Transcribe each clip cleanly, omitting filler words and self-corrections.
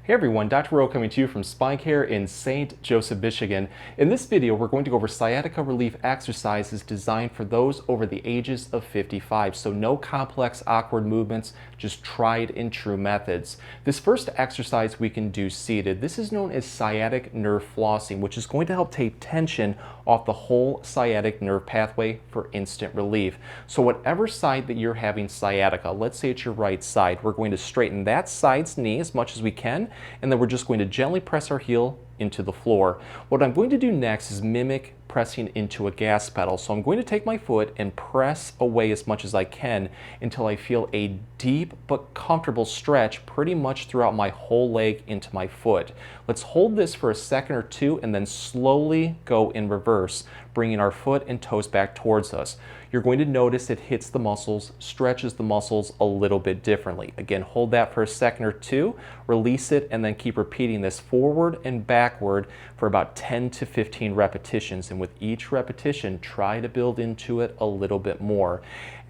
Hey everyone, Dr. Rowe coming to you from SpineCare in St. Joseph, Michigan. In this video, we're going to go over sciatica relief exercises designed for those over the ages of 55. So no complex, awkward movements, just tried and true methods. This first exercise we can do seated. This is known as sciatic nerve flossing, which is going to help take tension off the whole sciatic nerve pathway for instant relief. So whatever side that you're having sciatica, let's say it's your right side, we're going to straighten that side's knee as much as we can, and then we're just going to gently press our heel into the floor. What I'm going to do next is mimic pressing into a gas pedal. So I'm going to take my foot and press away as much as I can until I feel a deep but comfortable stretch pretty much throughout my whole leg into my foot. Let's hold this for a second or two and then slowly go in reverse, bringing our foot and toes back towards us. You're going to notice it hits the muscles, stretches the muscles a little bit differently. Again, hold that for a second or two, release it, and then keep repeating this forward and backward for about 10 to 15 repetitions. And with each repetition, try to build into it a little bit more.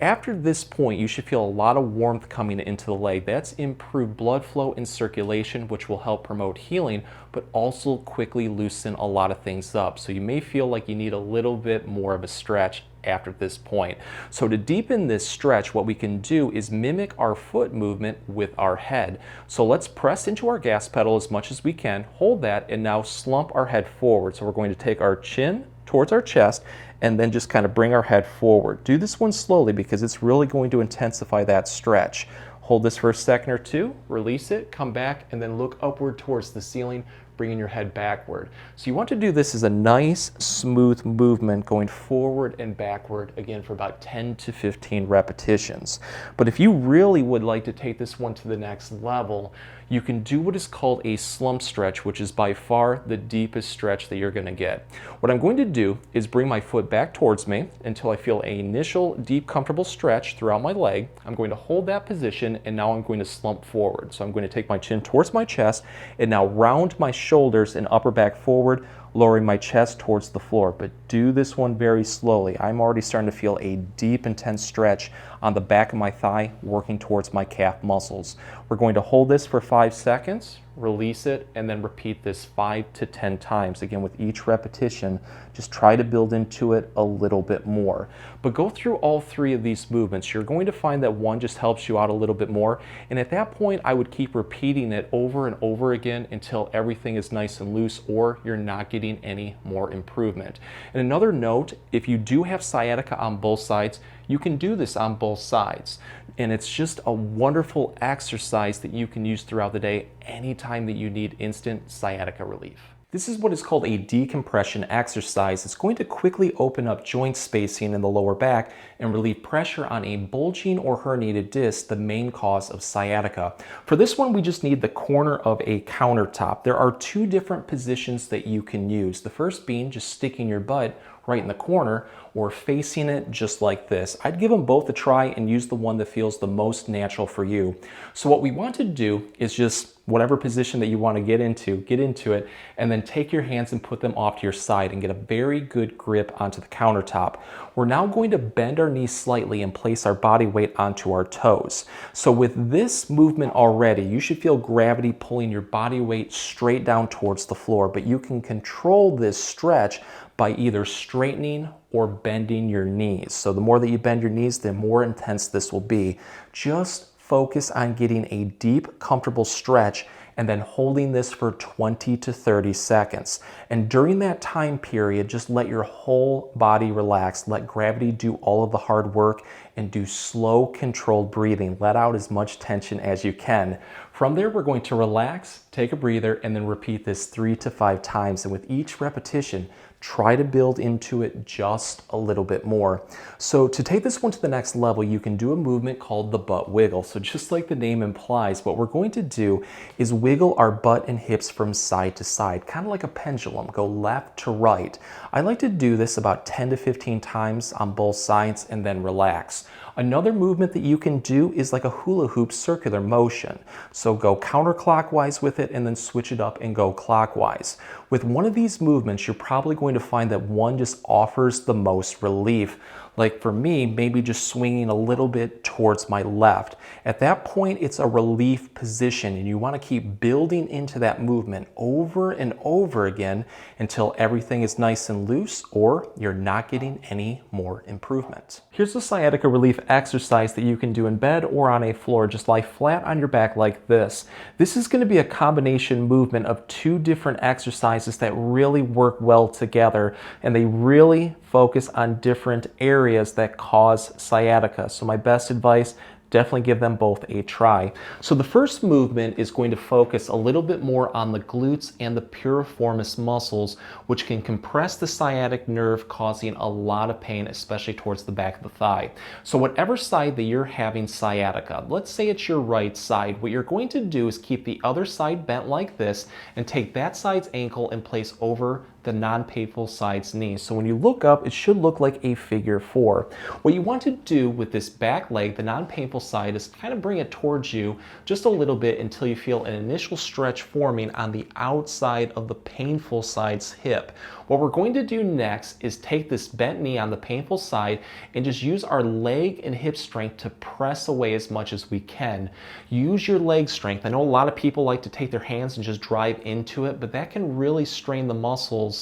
After this point, you should feel a lot of warmth coming into the leg. That's improved blood flow and circulation, which will help promote healing, but also quickly loosen a lot of things up. So you may feel like you need a little bit more of a stretch after this point. So to deepen this stretch, what we can do is mimic our foot movement with our head. So let's press into our gas pedal as much as we can, hold that, and now slump our head forward. So we're going to take our chin towards our chest and then just kind of bring our head forward. Do this one slowly because it's really going to intensify that stretch. Hold this for a second or two, release it, come back, and then look upward towards the ceiling, bringing your head backward. So you want to do this as a nice, smooth movement going forward and backward, again, for about 10 to 15 repetitions. But if you really would like to take this one to the next level, you can do what is called a slump stretch, which is by far the deepest stretch that you're going to get. What I'm going to do is bring my foot back towards me until I feel an initial deep, comfortable stretch throughout my leg. I'm going to hold that position, and now I'm going to slump forward. So I'm going to take my chin towards my chest and now round my shoulders and upper back forward, lowering my chest towards the floor. But do this one very slowly. I'm already starting to feel a deep, intense stretch on the back of my thigh, working towards my calf muscles. We're going to hold this for 5 seconds, release it, and then repeat this 5 to 10 times. Again, with each repetition, just try to build into it a little bit more. But go through all three of these movements. You're going to find that one just helps you out a little bit more. And at that point, I would keep repeating it over and over again until everything is nice and loose or you're not getting any more improvement. And another note, if you do have sciatica on both sides, you can do this on both sides. And it's just a wonderful exercise that you can use throughout the day anytime that you need instant sciatica relief. This is what is called a decompression exercise. It's going to quickly open up joint spacing in the lower back and relieve pressure on a bulging or herniated disc, the main cause of sciatica. For this one, we just need the corner of a countertop. There are two different positions that you can use. The first being just sticking your butt right in the corner or facing it just like this. I'd give them both a try and use the one that feels the most natural for you. So what we want to do is just whatever position that you want to get into it, and then take your hands and put them off to your side and get a very good grip onto the countertop. We're now going to bend our knees slightly and place our body weight onto our toes. So with this movement already, you should feel gravity pulling your body weight straight down towards the floor, but you can control this stretch by either straightening or bending your knees. So the more that you bend your knees, the more intense this will be. Just focus on getting a deep, comfortable stretch and then holding this for 20 to 30 seconds. And during that time period, just let your whole body relax. Let gravity do all of the hard work and do slow, controlled breathing. Let out as much tension as you can. From there, we're going to relax, take a breather, and then repeat this 3 to 5 times. And with each repetition, try to build into it just a little bit more. So to take this one to the next level, you can do a movement called the butt wiggle. So just like the name implies, what we're going to do is wiggle our butt and hips from side to side, kind of like a pendulum, go left to right. I like to do this about 10 to 15 times on both sides and then relax. Another movement that you can do is like a hula hoop circular motion. So go counterclockwise with it and then switch it up and go clockwise. With one of these movements, you're probably going to find that one just offers the most relief. Like for me, maybe just swinging a little bit towards my left. At that point, it's a relief position, and you want to keep building into that movement over and over again until everything is nice and loose or you're not getting any more improvement. Here's a sciatica relief exercise that you can do in bed or on a floor. Just lie flat on your back like this. This is going to be a combination movement of two different exercises that really work well together, and they really focus on different areas that cause sciatica. So my best advice, definitely give them both a try. So the first movement is going to focus a little bit more on the glutes and the piriformis muscles, which can compress the sciatic nerve, causing a lot of pain, especially towards the back of the thigh. So whatever side that you're having sciatica, let's say it's your right side, what you're going to do is keep the other side bent like this and take that side's ankle and place over the non-painful side's knee. So when you look up, it should look like a figure 4. What you want to do with this back leg, the non-painful side, is kind of bring it towards you just a little bit until you feel an initial stretch forming on the outside of the painful side's hip. What we're going to do next is take this bent knee on the painful side and just use our leg and hip strength to press away as much as we can. Use your leg strength. I know a lot of people like to take their hands and just drive into it, but that can really strain the muscles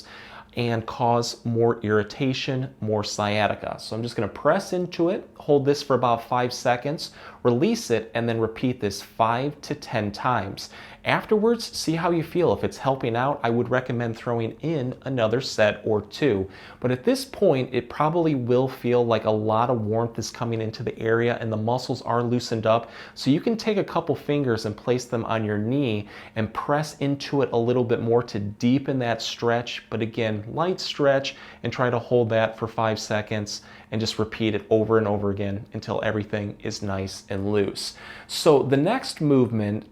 and cause more irritation, more sciatica. So I'm just going to press into it, hold this for about 5 seconds, release it, and then repeat this 5 to 10 times. Afterwards, see how you feel. If it's helping out, I would recommend throwing in another set or 2. But at this point, it probably will feel like a lot of warmth is coming into the area and the muscles are loosened up. So you can take a couple fingers and place them on your knee and press into it a little bit more to deepen that stretch. But again, light stretch, and try to hold that for 5 seconds and just repeat it over and over again until everything is nice and loose. So the next movement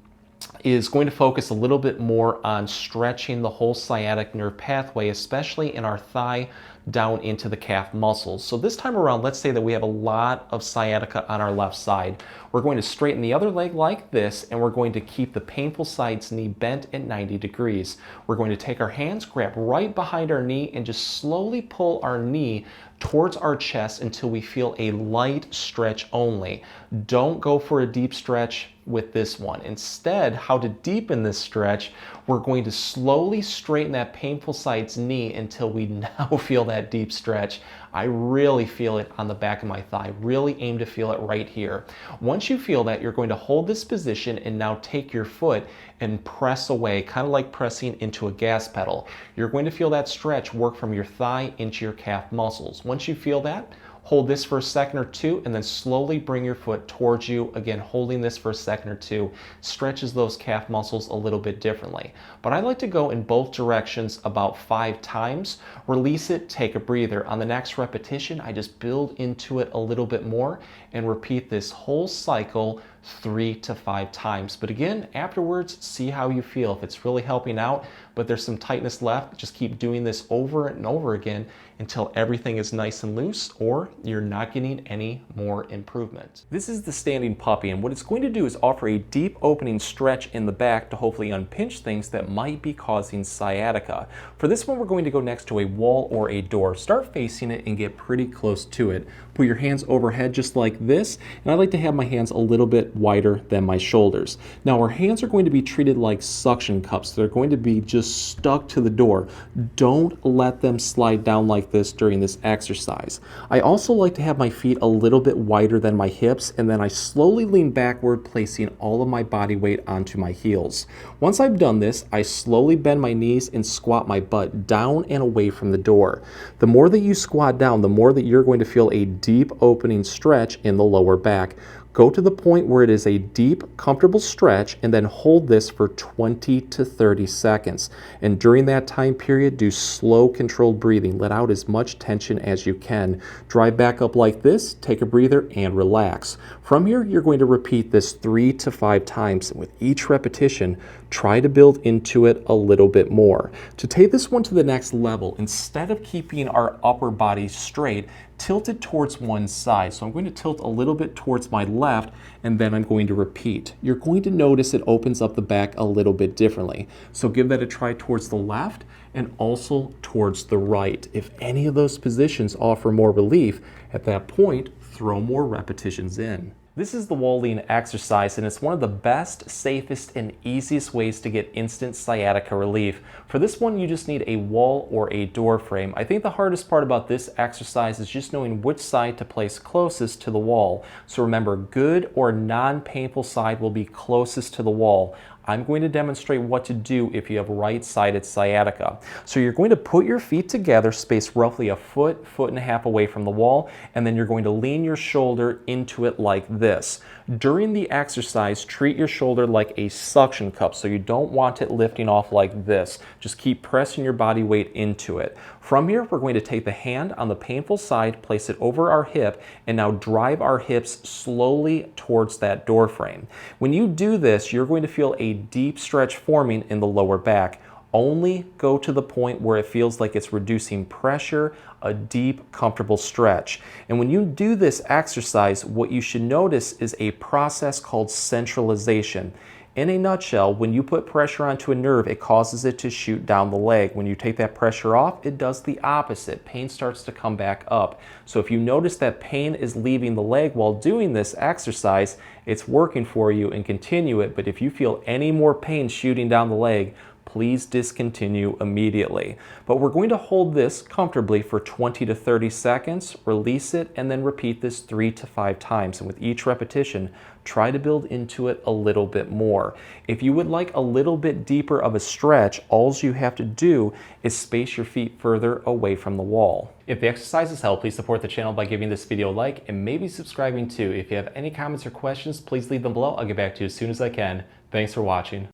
is going to focus a little bit more on stretching the whole sciatic nerve pathway, especially in our thigh down into the calf muscles. So this time around, let's say that we have a lot of sciatica on our left side. We're going to straighten the other leg like this, and we're going to keep the painful side's knee bent at 90 degrees. We're going to take our hands, grab right behind our knee, and just slowly pull our knee towards our chest until we feel a light stretch only. Don't go for a deep stretch with this one. Instead, how to deepen this stretch, we're going to slowly straighten that painful side's knee until we now feel that deep stretch. I really feel it on the back of my thigh. Really aim to feel it right here. Once you feel that, you're going to hold this position and now take your foot and press away, kind of like pressing into a gas pedal. You're going to feel that stretch work from your thigh into your calf muscles. Once you feel that, hold this for a second or 2 and then slowly bring your foot towards you. Again, holding this for a second or 2 stretches those calf muscles a little bit differently. But I like to go in both directions about 5 times. Release it, take a breather. On the next repetition, I just build into it a little bit more and repeat this whole cycle 3 to 5 times. But again, afterwards, see how you feel. If it's really helping out, but there's some tightness left, just keep doing this over and over again until everything is nice and loose or you're not getting any more improvement. This is the standing puppy, and what it's going to do is offer a deep opening stretch in the back to hopefully unpinch things that might be causing sciatica. For this one, we're going to go next to a wall or a door. Start facing it and get pretty close to it. Put your hands overhead just like this, and I like to have my hands a little bit wider than my shoulders. Now our hands are going to be treated like suction cups. They're going to be just stuck to the door. Don't let them slide down like this during this exercise. I also like to have my feet a little bit wider than my hips, and then I slowly lean backward, placing all of my body weight onto my heels. Once I've done this, I slowly bend my knees and squat my butt down and away from the door. The more that you squat down, the more that you're going to feel a deep opening stretch in the lower back. Go to the point where it is a deep, comfortable stretch and then hold this for 20 to 30 seconds. And during that time period, do slow, controlled breathing. Let out as much tension as you can. Drive back up like this, take a breather, and relax. From here, you're going to repeat this 3 to 5 times. And with each repetition, try to build into it a little bit more. To take this one to the next level, instead of keeping our upper body straight, tilt it towards one side. So I'm going to tilt a little bit towards my left, and then I'm going to repeat. You're going to notice it opens up the back a little bit differently. So give that a try towards the left and also towards the right. If any of those positions offer more relief, at that point, throw more repetitions in. This is the wall lean exercise, and it's one of the best, safest, and easiest ways to get instant sciatica relief. For this one, you just need a wall or a door frame. I think the hardest part about this exercise is just knowing which side to place closest to the wall. So remember, good or non-painful side will be closest to the wall. I'm going to demonstrate what to do if you have right-sided sciatica. So you're going to put your feet together, spaced roughly a foot, foot and a half away from the wall, and then you're going to lean your shoulder into it like this. During the exercise, treat your shoulder like a suction cup, so you don't want it lifting off like this. Just keep pressing your body weight into it. From here, we're going to take the hand on the painful side, place it over our hip, and now drive our hips slowly towards that door frame. When you do this, you're going to feel a deep stretch forming in the lower back. Only go to the point where it feels like it's reducing pressure, a deep, comfortable stretch. And when you do this exercise, what you should notice is a process called centralization. In a nutshell, when you put pressure onto a nerve, it causes it to shoot down the leg. When you take that pressure off, it does the opposite. Pain starts to come back up. So if you notice that pain is leaving the leg while doing this exercise, it's working for you and continue it. But if you feel any more pain shooting down the leg, please discontinue immediately. But we're going to hold this comfortably for 20 to 30 seconds, release it, and then repeat this 3 to 5 times. And with each repetition, try to build into it a little bit more. If you would like a little bit deeper of a stretch, all you have to do is space your feet further away from the wall. If the exercises help, please support the channel by giving this video a like and maybe subscribing too. If you have any comments or questions, please leave them below. I'll get back to you as soon as I can. Thanks for watching.